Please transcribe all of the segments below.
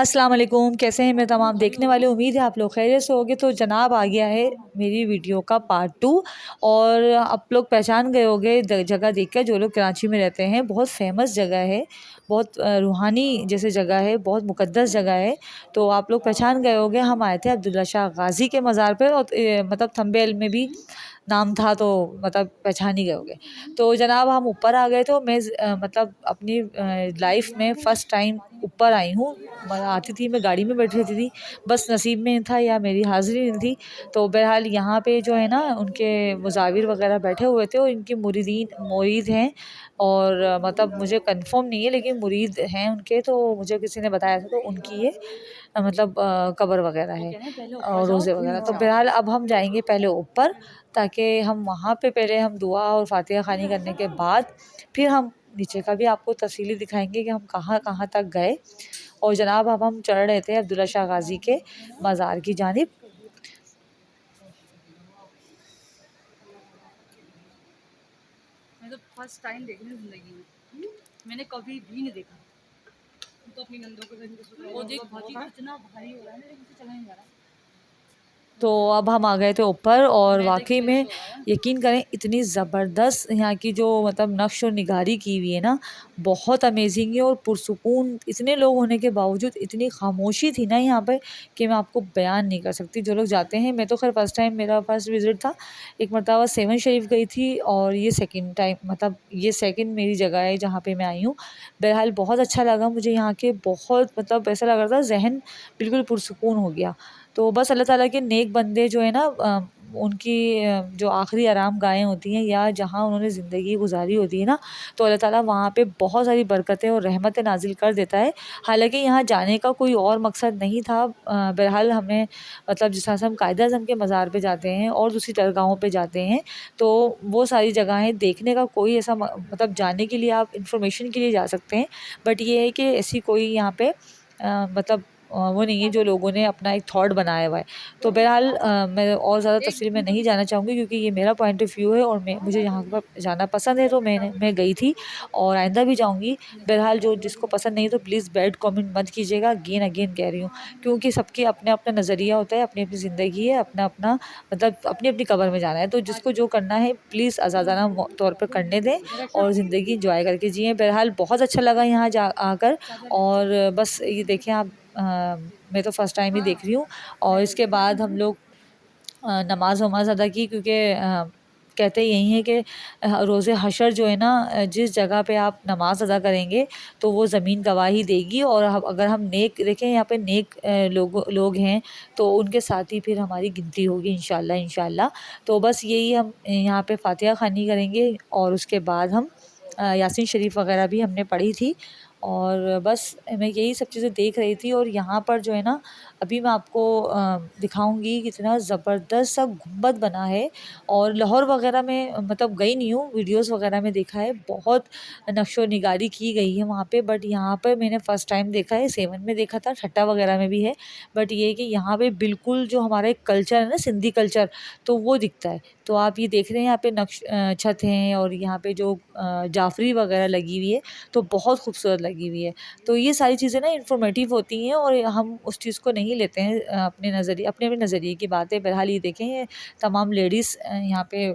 अस्सलाम वालेकुम, कैसे हैं मेरे तमाम देखने वाले। उम्मीद है आप लोग खैरियत से होंगे। तो जनाब आ गया है मेरी वीडियो का पार्ट 2। और आप लोग पहचान गए होंगे जगह देखकर, जो लोग कराची में रहते हैं। बहुत फेमस जगह है, बहुत रूहानी जैसे जगह है, बहुत मुक़द्दस जगह है। तो आप लोग पहचान गए होंगे, हम आए थे अब्दुल्ला शाह गाज़ी के मज़ार पर। और मतलब थंबनेल में भी नाम था, तो मतलब पहचान ही गए होंगे। तो जनाब हम ऊपर आ गए। तो मैं मतलब अपनी लाइफ में फ़र्स्ट टाइम ऊपर आई हूँ। आती थी मैं गाड़ी में बैठी रहती थी, बस नसीब में था या मेरी हाज़िरी नहीं थी। तो बहरहाल यहाँ पे जो है ना, उनके मुज़ाविर वगैरह बैठे हुए थे और इनके मुरीद हैं। और मतलब मुझे कंफर्म नहीं है, लेकिन मुरीद हैं उनके। तो मुझे किसी ने बताया था, तो उनकी ये मतलब कब्र वगैरह है और रोज़े वगैरह। तो बहरहाल अब हम जाएंगे पहले ऊपर, ताकि हम वहाँ पे पहले हम दुआ और फातिहा खानी करने के बाद फिर हम नीचे का भी आपको तफसीली दिखाएंगे कि हम कहाँ कहाँ तक गए। और जनाब अब हम चढ़ रहे थे अब्दुल्ला शाह गाज़ी के मज़ार की जानिब। मैं तो फर्स्ट टाइम देख रही हूँ ज़िंदगी में, मैंने कभी भी नहीं देखा। तो अपनी नंदों को वो देख इतना भारी हो रहा है, मेरे मुझसे चला नहीं जा रहा। तो अब हम आ गए थे ऊपर, और वाकई में यकीन करें इतनी ज़बरदस्त यहाँ की जो मतलब नक्श और निगारी की हुई है ना, बहुत अमेजिंग है और पुरसुकून। इतने लोग होने के बावजूद इतनी खामोशी थी ना यहाँ पे, कि मैं आपको बयान नहीं कर सकती। जो लोग जाते हैं, मैं तो खैर फर्स्ट टाइम, मेरा फर्स्ट विज़िट था। एक मरतबा सेवन शरीफ गई थी, और ये सेकंड टाइम, मतलब ये सेकंड मेरी जगह है जहाँ पे मैं आई हूँ। बहरहाल बहुत अच्छा लगा मुझे यहाँ के, बहुत मतलब ऐसा लग रहा था जहन बिल्कुल पुरसुकून हो गया। तो बस अल्लाह ताला के नेक बंदे जो है ना, उनकी जो आखिरी आराम गाहें होती हैं, या जहाँ उन्होंने ज़िंदगी गुजारी होती है ना, तो अल्लाह ताला वहाँ पे बहुत सारी बरकतें और रहमतें नाजिल कर देता है। हालांकि यहाँ जाने का कोई और मकसद नहीं था। बहरहाल हमें मतलब जिस तरह से हम कायद अज़म के मज़ार पे जाते हैं और दूसरी दरगाहों पे जाते हैं, तो वो सारी जगहें देखने का कोई ऐसा मतलब जाने के लिए आप इंफॉर्मेशन के लिए जा सकते हैं। बट ये है कि ऐसी कोई यहाँ पे मतलब वो नहीं है जो लोगों ने अपना एक थॉट बनाया हुआ है। तो बहरहाल मैं और ज़्यादा तफसील में नहीं जाना चाहूँगी, क्योंकि ये मेरा पॉइंट ऑफ व्यू है और मुझे यहाँ पर जाना पसंद है। तो मैं गई थी और आइंदा भी जाऊँगी। बहरहाल जो जिसको पसंद नहीं, तो प्लीज़ बैड कमेंट मत कीजिएगा, अगेन अगेन कह रही हूँ। क्योंकि सबके अपने अपना नज़रिया होता है, अपनी अपनी ज़िंदगी है, अपना अपना मतलब अपनी अपनी कब्र में जाना है। तो जिसको जो करना है प्लीज़ आज़ादाना तौर पर करने दें और ज़िंदगी इंजॉय करके जिएँ। बहरहाल बहुत अच्छा लगा यहाँ जा आकर। और बस ये देखें आप, मैं तो फ़र्स्ट टाइम ही देख रही हूँ। और इसके बाद हम लोग नमाज़ वमाज़ अदा की, क्योंकि कहते यही हैं कि रोज़े हशर जो है ना, जिस जगह पे आप नमाज़ अदा करेंगे, तो वो ज़मीन गवाही देगी। और अगर हम नेक देखें, यहाँ पे नेक लोग हैं, तो उनके साथ ही फिर हमारी गिनती होगी इंशाल्लाह इंशाल्लाह। तो बस यही हम यहाँ पे फातिहा ख़ानी करेंगे, और उसके बाद हम यासीन शरीफ वगैरह भी हमने पढ़ी थी। और बस मैं यही सब चीज़ें देख रही थी। और यहाँ पर जो है ना, अभी मैं आपको दिखाऊंगी कितना ज़बरदस्त सा गुंबद बना है। और लाहौर वगैरह में मतलब गई नहीं हूँ, वीडियोस वगैरह में देखा है, बहुत नक्शो निगारी की गई है वहाँ पे। बट यहाँ पर मैंने फ़र्स्ट टाइम देखा है। सेवन में देखा था, ठट्टा वगैरह में भी है। बट ये है कि यहाँ पे बिल्कुल जो हमारा एक कल्चर है ना, सिंधी कल्चर, तो वो दिखता है। तो आप ये देख रहे हैं, यहाँ पे छत हैं, और यहाँ पे जो जाफरी वगैरह लगी हुई है, तो बहुत खूबसूरत लगी हुई है। तो ये सारी चीज़ें ना इन्फॉर्मेटिव होती हैं, और हम उस चीज़ को नहीं लेते हैं अपने नज़रिए, अपने अपने नज़रिए की बात है। बहरहाल ये देखें, ये तमाम लेडीज़ यहाँ पे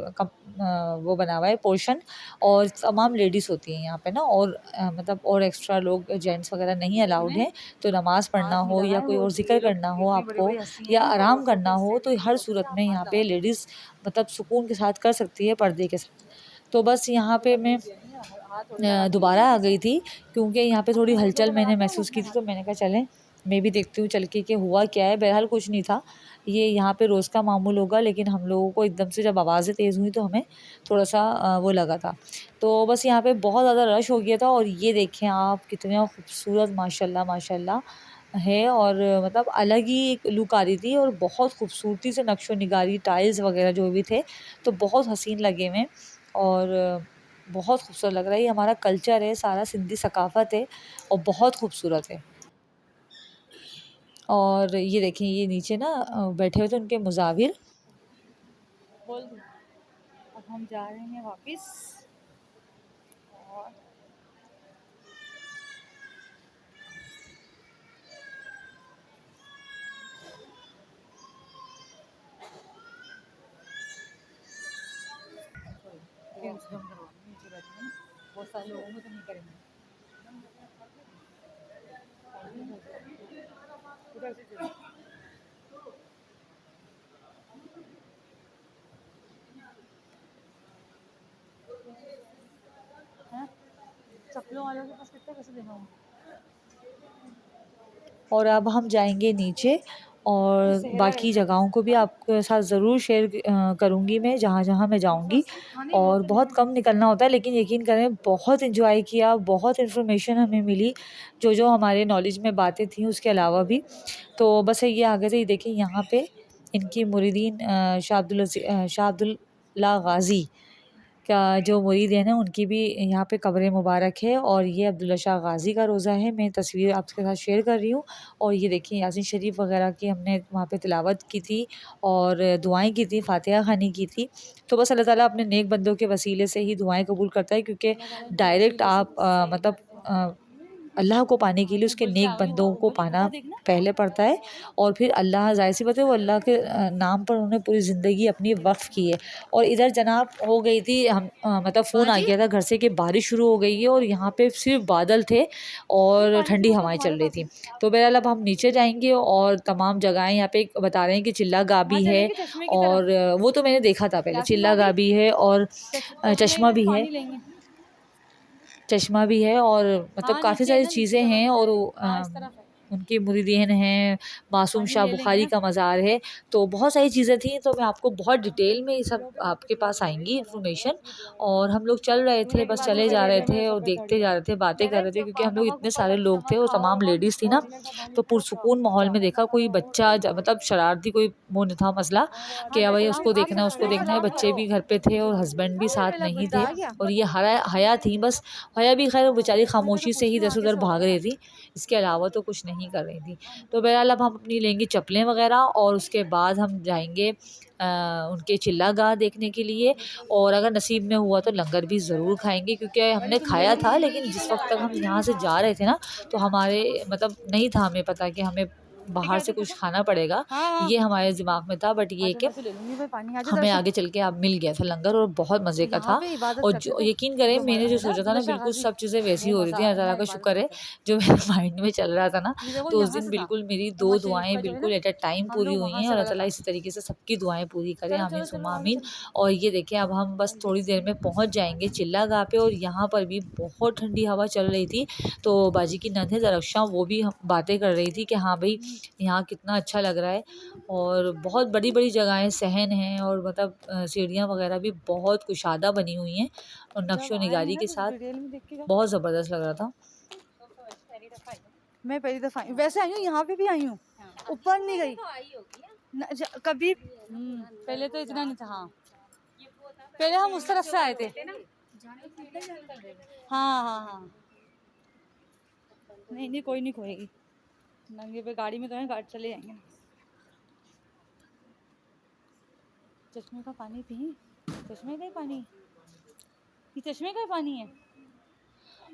वो बना हुआ है पोर्शन, और तमाम लेडीज़ होती हैं यहाँ पे ना। और मतलब और एक्स्ट्रा लोग जेंट्स वगैरह नहीं अलाउड हैं। तो नमाज़ पढ़ना हो, या कोई और ज़िक्र करना हो आपको, या आराम करना हो, तो हर सूरत में यहाँ पे लेडीज़ मतलब सुकून के साथ कर सकती है, पर्दे के साथ। तो बस यहाँ पे मैं दोबारा आ गई थी, क्योंकि यहाँ पे थोड़ी हलचल मैंने महसूस की थी। तो मैंने कहा चलें, मैं भी देखती हूँ चल के कि हुआ क्या है। बहरहाल कुछ नहीं था, ये यहाँ पे रोज़ का मामूल होगा। लेकिन हम लोगों को एकदम से जब आवाज़ें तेज़ हुई, तो हमें थोड़ा सा वो लगा था। तो बस यहाँ पे बहुत ज़्यादा रश हो गया था। और ये देखें आप, कितना खूबसूरत माशाल्लाह माशाल्लाह है। और मतलब अलग ही एक लुक आ रही थी, और बहुत खूबसूरती से नक्शो निगारी, टाइल्स वगैरह जो भी थे, तो बहुत हसीन लगे हुए। और बहुत खूबसूरत लग रहा है। ये हमारा कल्चर है, सारा सिंधी सकाफ़त है, और बहुत खूबसूरत है। और ये देखें, ये नीचे ना बैठे हुए थे उनके मुज़ाविर। बोल दूँ, अब हम जा रहे हैं वापस। और ऐसा लोगों में तो नहीं करेंगे। उधर से चलो। हैं? चप्पलों वालों के पास कितने पैसे देना होगा? और अब हम जाएंगे नीचे और बाकी जगहों को भी आपके साथ ज़रूर शेयर करूँगी मैं, जहाँ जहाँ मैं जाऊँगी। और बहुत कम निकलना होता है, लेकिन यकीन करें बहुत इन्जॉय किया, बहुत इन्फॉर्मेशन हमें मिली, जो जो हमारे नॉलेज में बातें थी उसके अलावा भी। तो बस ये आगे से ही देखिए, यहाँ पे इनकी मुरीदीन शाह अब्दुल्ला गाज़ी का जो मुरीद हैं उनकी भी यहाँ पे कब्र मुबारक है। और ये अब्दुल्ला शाह गाज़ी का रोज़ा है, मैं तस्वीर आपके साथ शेयर कर रही हूँ। और ये देखिए यासीन शरीफ वगैरह की हमने वहाँ पे तिलावत की थी और दुआएं की थी, फातिहा खानी की थी। तो बस अल्लाह ताला अपने नेक बंदों के वसीले से ही दुआएं कबूल करता है, क्योंकि डायरेक्ट आप मतलब अल्लाह को पाने के लिए उसके नेक बंदों को पाना पहले पड़ता है। और फिर अल्लाह, ज़ाहिर सी बात है, वो अल्लाह के नाम पर उन्होंने पूरी ज़िंदगी अपनी वक्फ़ की है। और इधर जनाब हो गई थी हम मतलब फ़ोन आ गया था घर से कि बारिश शुरू हो गई है और यहाँ पे सिर्फ बादल थे और ठंडी हवाएं चल रही थी। तो बहरहाल अब हम नीचे जाएंगे और तमाम जगहें यहाँ पे बता रहे हैं कि चिल्ला गाबी है, और वो तो मैंने देखा था पहले, चिल्ला गाबी है और चश्मा भी है, चश्मा भी है, और मतलब काफ़ी सारी चीज़ें हैं। और उनके मुरीदीन हैं, मासूम शाह बुखारी का मज़ार है, तो बहुत सारी चीज़ें थी। तो मैं आपको बहुत डिटेल में ये सब आपके पास आएंगी इन्फॉर्मेशन। और हम लोग चल रहे थे, बस चले जा रहे थे और देखते जा रहे थे, बातें कर रहे थे, क्योंकि हम लोग इतने सारे लोग थे और तमाम लेडीज़ थी ना, तो पुरसुकून माहौल में देखा। कोई बच्चा मतलब शरारती कोई वो नहीं था मसला कि भाई उसको देखना है उसको देखना है। बच्चे भी घर पे थे और हस्बैंड भी साथ नहीं थे, और ये हया थी बस। हया भी खैर बेचारी खामोशी से ही इधर उधर भाग रही थी, इसके अलावा तो कुछ नहीं कर रही थी। तो बहरहाल अब हम अपनी लेंगे चप्पलें वगैरह और उसके बाद हम जाएंगे उनके चिल्ला गाह देखने के लिए। और अगर नसीब में हुआ तो लंगर भी ज़रूर खाएंगे, क्योंकि हमने खाया था, लेकिन जिस वक्त तक हम यहाँ से जा रहे थे ना, तो हमारे मतलब नहीं था हमें पता कि हमें बाहर से कुछ खाना पड़ेगा, ये हमारे दिमाग में था। बट ये कि हमें आगे चल के अब मिल गया था लंगर और बहुत मज़े का था। और जो यकीन करें, मैंने जो सोचा था ना, बिल्कुल सब चीज़ें वैसी हो रही थी। अल्लाह ताला का शुक्र है, जो मेरे माइंड में चल रहा था ना, तो उस दिन बिल्कुल मेरी 2 दुआएं बिल्कुल एट अ टाइम पूरी हुई हैं। और अल्लाह ताला इसी तरीके से सबकी दुआएं पूरी करें, आमीन सुम्मा आमीन। और ये देखें, अब हम बस थोड़ी देर में पहुंच जाएंगे चिल्ला गाह पे, और यहाँ पर भी बहुत ठंडी हवा चल रही थी। तो बाजी की नंद है दरख्शां, वो भी बातें कर रही थी कि हाँ भाई यहाँ कितना अच्छा लग रहा है। और बहुत बड़ी बड़ी जगहें, सहन हैं, और मतलब सीढ़ियाँ वगैरह भी बहुत कुशादा बनी हुई हैं और नक्शो निगारी के साथ, बहुत ज़बरदस्त लग रहा था। मैं पहली दफ़ा वैसे आई हूँ, यहाँ पे भी आई हूँ, ऊपर नहीं गई कभी। पहले तो इतना नहीं था। हाँ, पहले हम उस तरफ से आए थे। हाँ हाँ हाँ, नहीं नहीं, कोई नहीं खोएगी, नंगे पे गाड़ी में तो है, गाड़ी चले जाएंगे। चश्मे का पानी पी, चश्मे का ही पानी, ये चश्मे का ही पानी है।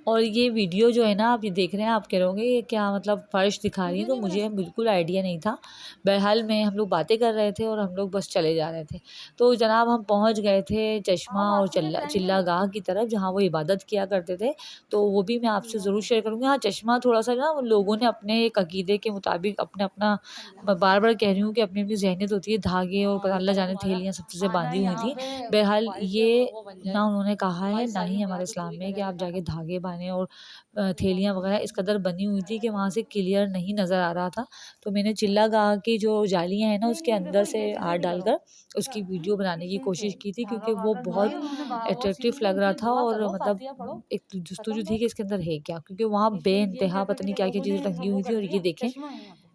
और ये वीडियो जो है ना, आप ये देख रहे हैं, आप कह रहोगे ये क्या मतलब फ़र्श दिखा रही है, तो मुझे बिल्कुल आइडिया नहीं था। बहरहाल में हम लोग बातें कर रहे थे और हम लोग बस चले जा रहे थे। तो जनाब हम पहुंच गए थे चश्मा और चिल्ला गाह की तरफ, जहाँ वो इबादत किया करते थे। तो वो भी मैं आपसे ज़रूर शेयर करूँगी। हाँ, चश्मा थोड़ा सा ना उन लोगों ने अपने एक अकीदे के मुताबिक अपना अपना, बार बार कह रही हूँ कि अपनी अपनी जहनीत होती है, धागे और पता अल्लाह जाने थैलियाँ सब चीज़ें बांधी हुई थी। बहरहाल ये ना उन्होंने कहा है, ना ही हमारे इस्लाम में, कि आप जाके धागे बांधें। और थैलियाँ वगैरह इस कदर बनी हुई थी कि वहाँ से क्लियर नहीं नज़र आ रहा था। तो मैंने चिल्ला गाह की जो जालियाँ हैं ना, उसके अंदर से हाथ डालकर उसकी वीडियो बनाने की कोशिश की थी, क्योंकि वो बहुत अट्रैक्टिव लग रहा था। और मतलब एक जस्तुजू थी कि इसके अंदर है क्या, क्योंकि वहाँ बेइंतहा पता नहीं क्या क्या चीज़ें टंगी हुई थी। और ये देखें,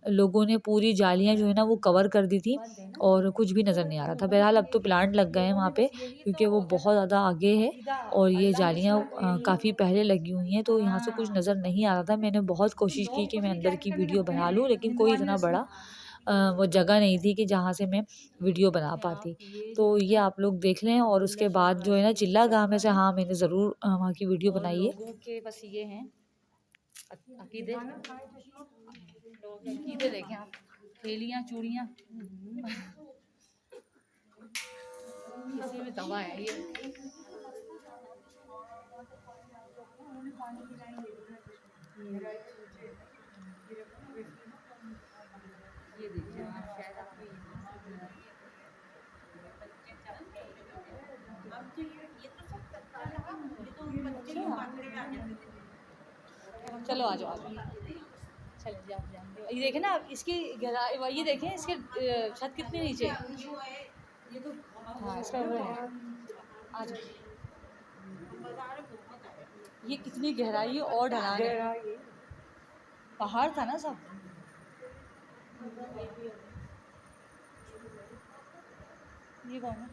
लोगों ने पूरी जालियाँ जो है ना वो कवर कर दी थी और कुछ भी नज़र नहीं आ रहा था। बहरहाल अब तो प्लांट लग गए हैं वहाँ पे, क्योंकि वो बहुत ज़्यादा आगे है और ये जालियाँ काफ़ी पहले लगी हुई हैं, तो यहाँ से कुछ नज़र नहीं आ रहा था। मैंने बहुत कोशिश की कि मैं अंदर की वीडियो बना लूँ, लेकिन कोई इतना बड़ा वो जगह नहीं थी कि जहाँ से मैं वीडियो बना पाती। तो ये आप लोग देख लें। और उसके बाद जो है ना, चिल्ला गाह में से, हाँ, मैंने ज़रूर वहाँ की वीडियो बनाई है। लोगों के बस ये हैं अकीदे, लोगों के अकीदे देखें आप, थैलियाँ चूड़ियाँ, इसी में दवा है ये। ये देखिए शायद आपको चलो आ जाओ चले जाओ ये देखें ना आप इसकी गहराई ये देखें इसके छत कितनी नीचे है। हाँ इसका वो है आ जाओ ये कितनी गहराई और ढलान है पहाड़ था ना सब। ये कौन है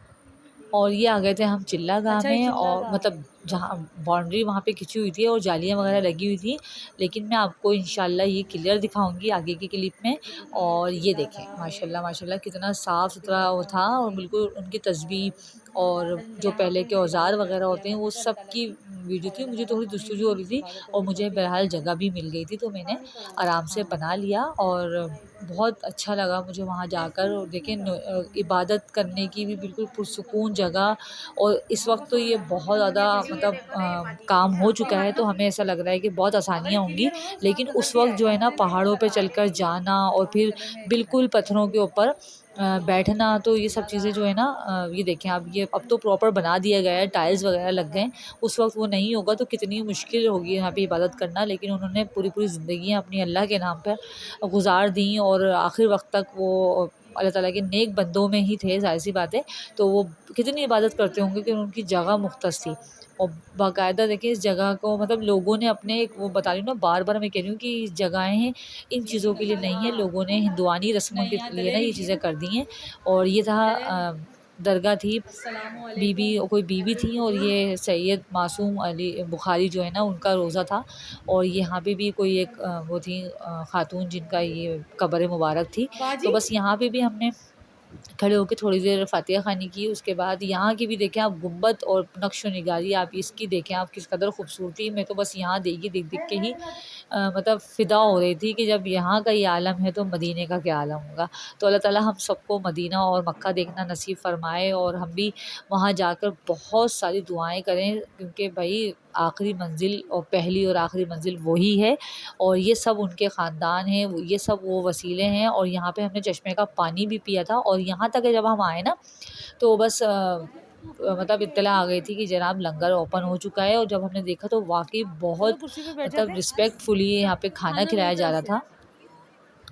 और ये आ गए थे हम चिल्ला गाँव अच्छा, में चिल्ला और गाँव। मतलब जहाँ बाउंड्री वहाँ पे खिंची हुई थी और जालियाँ वगैरह लगी हुई थी, लेकिन मैं आपको इंशाल्लाह ये क्लियर दिखाऊंगी आगे की क्लिप में। और ये देखें माशाल्लाह माशाल्लाह कितना साफ़ सुथरा वो था और बिल्कुल उनकी तस्बीह और जो पहले के औज़ार वगैरह होते हैं वो सब की वीडियो थी। मुझे थोड़ी जस्तजू हो रही थी और मुझे बहरहाल जगह भी मिल गई थी तो मैंने आराम से बना लिया और बहुत अच्छा लगा मुझे वहाँ जाकर। और देखें इबादत करने की भी बिल्कुल पुरसुकून जगह। और इस वक्त तो ये बहुत ज़्यादा मतलब काम हो चुका है तो हमें ऐसा लग रहा है कि बहुत आसानियाँ होंगी, लेकिन उस वक्त जो है ना पहाड़ों पे चलकर जाना और फिर बिल्कुल पत्थरों के ऊपर बैठना तो ये सब चीज़ें जो है ना ये देखें आप ये अब तो प्रॉपर बना दिया गया है, टाइल्स वगैरह लग गए। उस वक्त वो नहीं होगा तो कितनी मुश्किल होगी यहाँ पे इबादत करना, लेकिन उन्होंने पूरी पूरी ज़िंदगी अपनी अल्लाह के नाम पर गुजार दी और आखिर वक्त तक वो अल्लाह ताला के नेक बंदों में ही थे, ज़ाहिर सी बात है। तो वो कितनी इबादत करते होंगे कि उनकी जगह मुख्तस थी और बाकायदा देखिए इस जगह को मतलब लोगों ने अपने वो बता रही हूँ ना बार बार मैं कह रही हूँ कि जगहें हैं इन चीज़ों के लिए नहीं है, लोगों ने हिंदुआनी रस्मों के लिए ना ये चीज़ें कर दी हैं। और ये था दरगाह थी बीबी कोई बीबी थी और ये सैयद मासूम अली बुखारी जो है ना उनका रोज़ा था। और यहाँ पे भी कोई एक वो थी खातून जिनका ये कब्र मुबारक थी। तो बस यहाँ पे भी हमने खड़े होकर थोड़ी देर फातिहा खानी की। उसके बाद यहाँ की भी देखें आप गुम्बद और नक्श निगारी आप इसकी देखें आप किस कदर खूबसूरती। मैं तो बस यहाँ देखी देख देख के ही मतलब फ़िदा हो रही थी कि जब यहाँ का ये आलम है तो मदीने का क्या आलम होगा। तो अल्लाह ताला हम सबको मदीना और मक्का देखना नसीब फ़रमाए और हम भी वहाँ जाकर बहुत सारी दुआएं करें क्योंकि भाई आखिरी मंजिल और पहली और आखिरी मंजिल वही है और ये सब उनके ख़ानदान हैं, ये सब वो वसीले हैं। और यहाँ पे हमने चश्मे का पानी भी पिया था और यहाँ तक जब हम आए ना तो बस मतलब इत्तला आ गई थी कि जनाब लंगर ओपन हो चुका है। और जब हमने देखा तो वाकई बहुत मतलब रिस्पेक्टफुली यहाँ पे खाना खिलाया जा रहा था।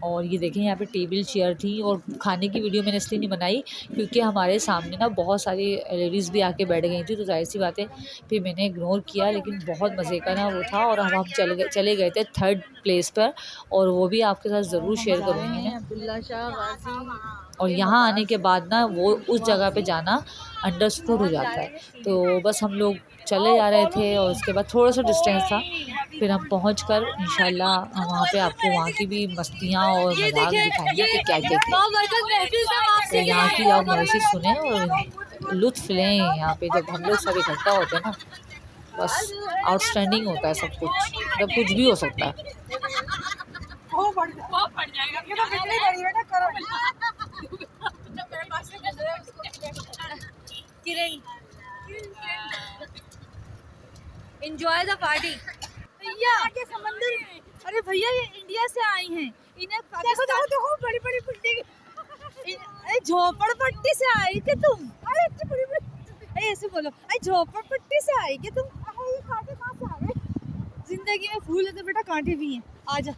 और ये देखें यहाँ पे टेबल चेयर थी और खाने की वीडियो मैंने इसलिए नहीं बनाई क्योंकि हमारे सामने ना बहुत सारी लेडीज़ भी आके बैठ गई थी तो जाहिर सी बात है फिर मैंने इग्नोर किया। लेकिन बहुत मज़े का ना वो था। और अब हम चले गए थे थर्ड प्लेस पर और वो भी आपके साथ ज़रूर शेयर करूँगी मैं। अब्दुल्ला शाह गाजी और यहाँ आने के बाद ना वो उस जगह पे जाना अंडरस्टूड हो जाता है। तो बस हम लोग चले जा रहे थे और उसके बाद थोड़ा सा डिस्टेंस था फिर हम पहुँच कर इंशाल्लाह वहाँ पे आपको वहाँ की भी मस्तियाँ और मज़ाक दिखाएंगे कि क्या क्या किया। तो यहाँ की आप मौसी सुने और लुत्फ़ लें। यहाँ पे जब हम लोग सब इकट्ठा होते हैं ना बस आउटस्टैंडिंग होता है सब कुछ, मतलब कुछ भी हो सकता है। एंजॉय द पार्टी भैया आगे समंदर। अरे भैया ये इंडिया से आई हैं इन्हें पाकिस्तान देखो बड़ी बड़ी बिल्डिंग झोपड़पट्टी से आई कि तुम। अरे इतनी बड़ी बड़ी ऐसे बोलो अरे झोपड़पट्टी से आई कि तुम। ये कांटे कहाँ से आ गए। जिंदगी में फूल है तो बेटा कांटे भी हैं। आजा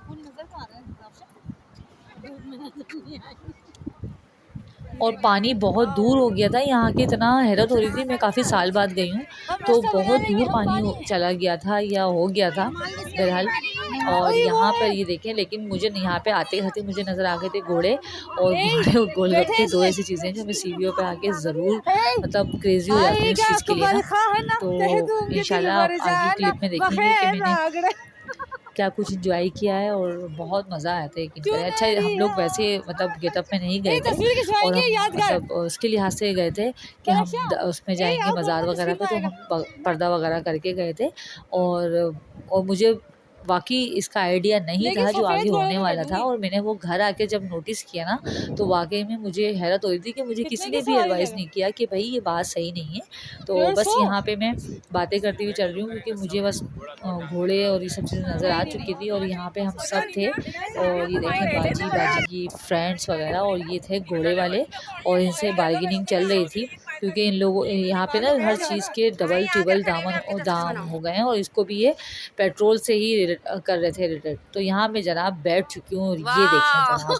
फूल नजर तो आ रहा है और पानी बहुत दूर हो गया था यहाँ की, इतना हैरत हो रही थी। मैं काफ़ी साल बाद गई हूँ तो बहुत दूर पानी चला गया था या हो गया था बहरहाल। और यहाँ पर ये देखें लेकिन मुझे यहाँ पे आते आते मुझे नज़र आ गए थे घोड़े और घोड़े और गोलगप्पे, दो ऐसी चीज़ें जो मैं सीढ़ियों पे आके ज़रूर मतलब क्रेज़ी हो जाती हूँ इस चीज़ के लिए ना। तो इंशाल्लाह आगे क्लिप में देखेंगे कि मैंने क्या कुछ इंजॉय किया है और बहुत मज़ा आया था यकीन करें। अच्छा हम लोग वैसे मतलब गेटअप में नहीं गए थे और हम मतलब उसके लिहाज से गए थे कि हम उसमें जाएंगे मज़ार वगैरह पे तो हम पर्दा वगैरह करके गए थे। और मुझे वाकई इसका आइडिया नहीं लेकिन था जो सफेद आगे घोड़े होने में वाला था। बैठूंगी। और मैंने वो घर आके जब नोटिस किया ना, तो वाकई में मुझे हैरत हो रही थी कि मुझे कितने किसी की ने भी सवारी एडवाइस है? नहीं किया कि भाई ये बात सही नहीं है। तो 150? बस यहाँ पे मैं बातें करती हुई चल रही हूँ क्योंकि मुझे बस घोड़े और ये सब चीज़ें नज़र आ चुकी थी। और यहाँ पे हम सब थे और ये देखें बाजी बाजी की फ्रेंड्स वगैरह, और ये थे घोड़े वाले, और इनसे बार्गेनिंग चल रही थी क्योंकि इन लोगों यहाँ पे ना हर चीज़ के डबल ट्रिबल दाम हो गए हैं, और इसको भी ये पेट्रोल से ही कर रहे थे रिलेटेड। तो यहाँ मैं जनाब बैठ चुकी हूँ और ये देखें जनाब,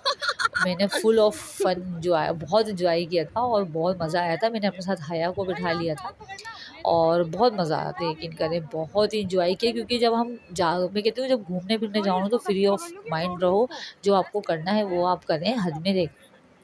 मैंने फुल ऑफ फन इंजॉय, बहुत इंजॉय किया था और बहुत मज़ा आया था। मैंने अपने साथ हया को बिठा लिया था और बहुत मज़ा आया था, यकीन करें बहुत ही इंजॉय किया। क्योंकि जब हम मैं कहती हूँ जब घूमने फिरने जाओ ना तो फ्री ऑफ माइंड रहो, जो आपको करना है वो आप करें, हद में रह,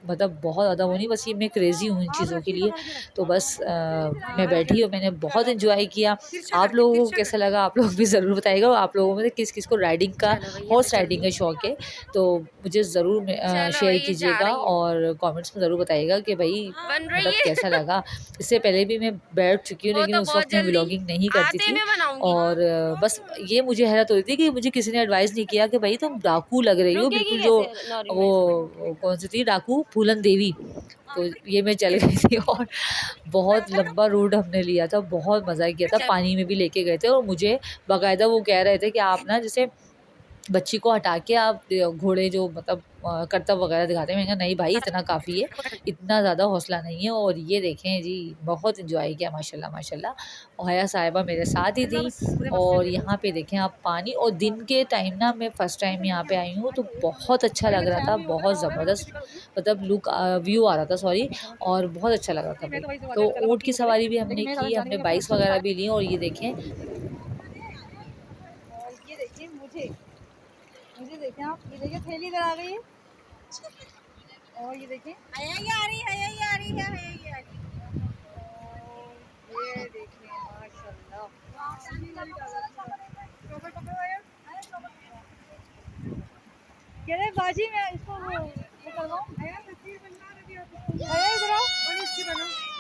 मतलब बहुत ज़्यादा वो नहीं, बस ये मैं क्रेज़ी हूँ इन चीज़ों के लिए। तो बस मैं बैठी और मैंने बहुत एंजॉय किया। आप लोगों को कैसा लगा आप लोग भी ज़रूर बताइएगा। और आप लोगों में से किस किस को राइडिंग का, हॉर्स राइडिंग का शौक़ है तो मुझे ज़रूर शेयर कीजिएगा और कमेंट्स में ज़रूर बताइएगा कि भाई मतलब कैसा लगा। इससे पहले भी मैं बैठ चुकी हूँ लेकिन उस वक्त मैं व्लॉगिंग नहीं करती थी। और बस ये मुझे हैरत हो रही थी कि मुझे किसी ने एडवाइस नहीं किया कि भाई तुम डाकू लग रही हो बिल्कुल, जो वो कौन सी थी डाकू, फूलन देवी। तो ये मैं चल गई थी और बहुत लंबा रूट हमने लिया था, बहुत मज़ा किया था, पानी में भी लेके गए थे। और मुझे बाकायदा वो कह रहे थे कि आप ना जैसे बच्ची को हटा के आप घोड़े जो मतलब करतब वगैरह दिखाते हैं। मैंने कहा नहीं भाई इतना काफ़ी है, इतना ज़्यादा हौसला नहीं है। और ये देखें जी बहुत इंजॉय किया माशाल्लाह माशाल्लाह। और हया साहिबा मेरे साथ ही थी। और यहाँ पे देखें आप पानी, और दिन के टाइम ना मैं फ़र्स्ट टाइम यहाँ पे आई हूँ तो बहुत अच्छा लग रहा था, बहुत ज़बरदस्त मतलब लुक व्यू आ रहा था, सॉरी, और बहुत अच्छा लग रहा था भाई। तो ऊँट की सवारी भी हमने की, हमने बाइक्स वगैरह भी ली। और ये देखें मुझे देखें आप, ये देखिए थैली इधर आ गई है। और ये देखें हया ये आ रही है, हया ये आ रही है, हया ये आ रही है। और ये देखें माशाल्लाह। कह रहे बाजी मैं इसको वो करवाऊं। हया इधर आओ,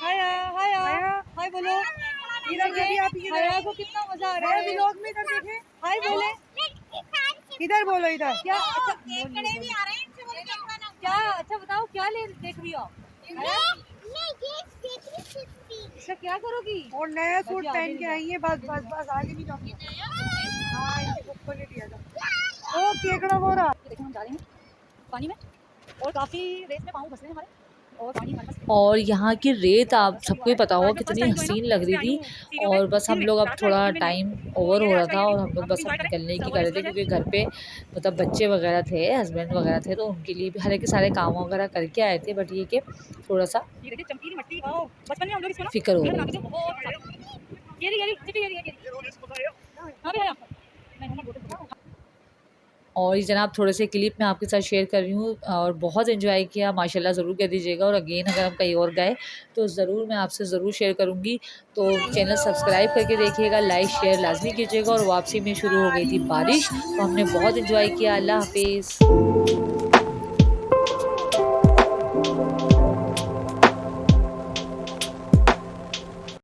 हया हया हाय बोलो। इधर देखिए आप, हया को कितना मजा आ रहा है व्लॉग में, इधर देखें हाय बोले, इधर बोलो इधर। क्या अच्छा केकड़े भी आ रहे हैं, इनसे बोलो केकड़ा ना। क्या अच्छा बताओ क्या ले देख रही हो? अच्छा क्या करोगी? और नया सूट पहन के आई है, बस बस बस आगे नहीं जाऊंगी। हां इनके ऊपर ले लिया था। ओ केकड़ा वो रहा। देखो हम जा रहे हैं पानी में और काफी रेत में पाँव फंस रहे हैं हमारे। और यहाँ की रेत आप सबको ही पता होगा कितनी हसीन लग रही थी। और बस हम लोग अब थोड़ा टाइम ओवर हो रहा था और हम लोग बस अब निकलने की कर रहे थे क्योंकि घर पे मतलब बच्चे वगैरह थे, हस्बैंड वगैरह थे, तो उनके लिए भी हालांकि सारे काम वगैरह करके आए थे, बट ये कि थोड़ा सा फिक्र हो रही थी। और ये जनाब थोड़े से क्लिप मैं आपके साथ शेयर कर रही हूँ और बहुत एंजॉय किया माशाल्लाह, ज़रूर कह दीजिएगा। और अगेन अगर हम कहीं और गए तो ज़रूर मैं आपसे ज़रूर शेयर करूँगी। तो चैनल सब्सक्राइब करके देखिएगा, लाइक शेयर लाजमी कीजिएगा। और वापसी में शुरू हो गई थी बारिश, तो हमने बहुत एंजॉय किया। अल्लाह हाफिज़।